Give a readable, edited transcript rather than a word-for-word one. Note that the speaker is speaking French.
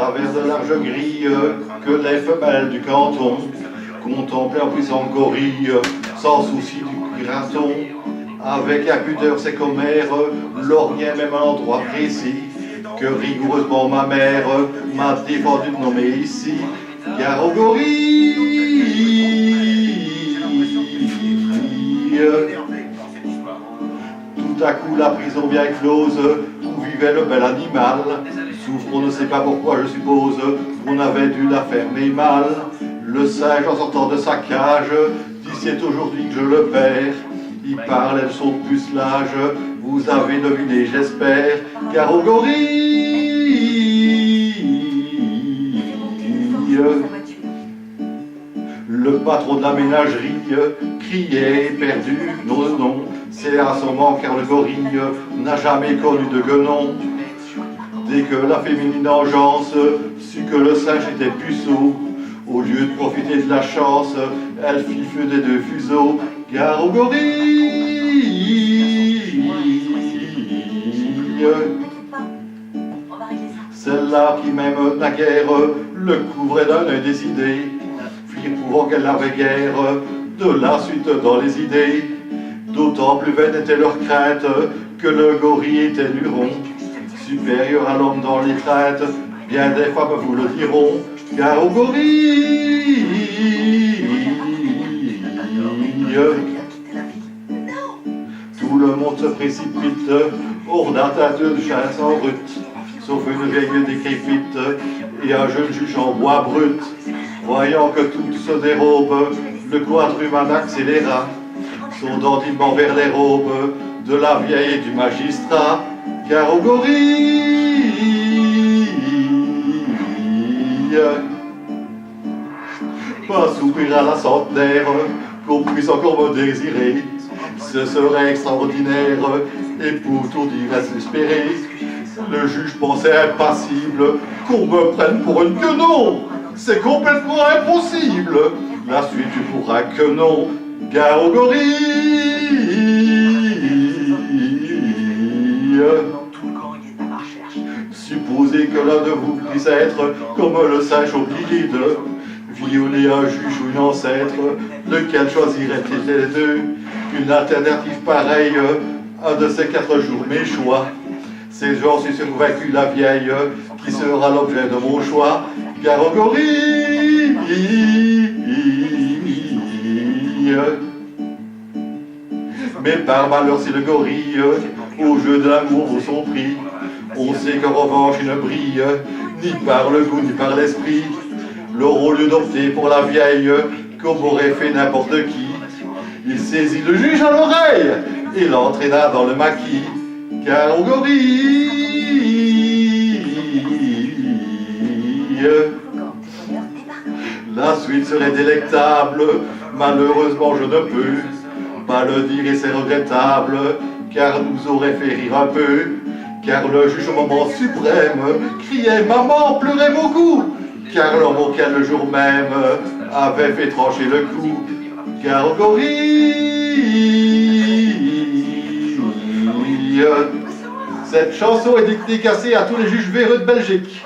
travers de larges grilles que les femelles du canton contemplaient en puissant gorille, sans souci du graton. Avec impudeur ses commères, lorgnait même à l'endroit précis que rigoureusement ma mère m'a défendu de nommer ici. Gare aux gorilles. Tout à coup la prison bien close où vivait le bel animal souffre, on ne sait pas pourquoi, je suppose qu'on avait dû la fermer mal. Le singe en sortant de sa cage dit c'est aujourd'hui que je le perds. Il parle, elles sont de pucelage, vous avez deviné j'espère. Gare aux gorilles. Le patron de la ménagerie criait éperdu, non, non, c'est assommant car le gorille n'a jamais connu de guenon. Dès que la féminine engeance sut que le singe était puceau, au lieu de profiter de la chance, elle fit feu des deux fuseaux. Gare aux gorilles. Celle-là qui même naguère le couvrait d'un œil décidé, fit prouvant qu'elle n'avait guère de la suite dans les idées. D'autant plus vaine était leur crainte que le gorille était luron, supérieur à l'homme dans les traites, bien des femmes vous le diront. Gare aux gorilles. Tout le monde se précipite hors d'atteinte de chasse en brut, sauf une vieille décrépite et un jeune juge en bois brut. Voyant que tout se dérobe, le quadruman accéléra son dandinement vers les robes de la vieille et du magistrat. Gare aux gorilles. Pas soupir à la centenaire qu'on puisse encore me désirer, ce serait extraordinaire et pour tout dire espérer. Le juge pensait impassible qu'on me prenne pour une quenon. C'est complètement impossible. La suite tu pourras que non. Gare aux gorilles. Supposez que l'un de vous puisse être comme le singe Oblide, violer un juge ou une ancêtre, lequel choisirait-il les deux? Une alternative pareille, un de ces 4 jours mes choix. C'est j'en suis convaincu la vieille qui sera l'objet de mon choix. Gare aux gorilles. Mais par malheur si le gorille au jeu de l'amour vaut son prix, on sait qu'en revanche il ne brille ni par le goût ni par l'esprit. Lors au lieu d'opter pour la vieille comme aurait fait n'importe qui, il saisit le juge à l'oreille et l'entraîna dans le maquis. Gare aux gorilles. La suite serait délectable, malheureusement je ne peux pas le dire et c'est regrettable, car nous aurait fait rire un peu, car le juge au moment suprême criait « Maman, pleurez beaucoup !» car l'homme auquel le jour même avait fait trancher le cou. Gare aux gorilles. Cette chanson est dédicacée à tous les juges véreux de Belgique.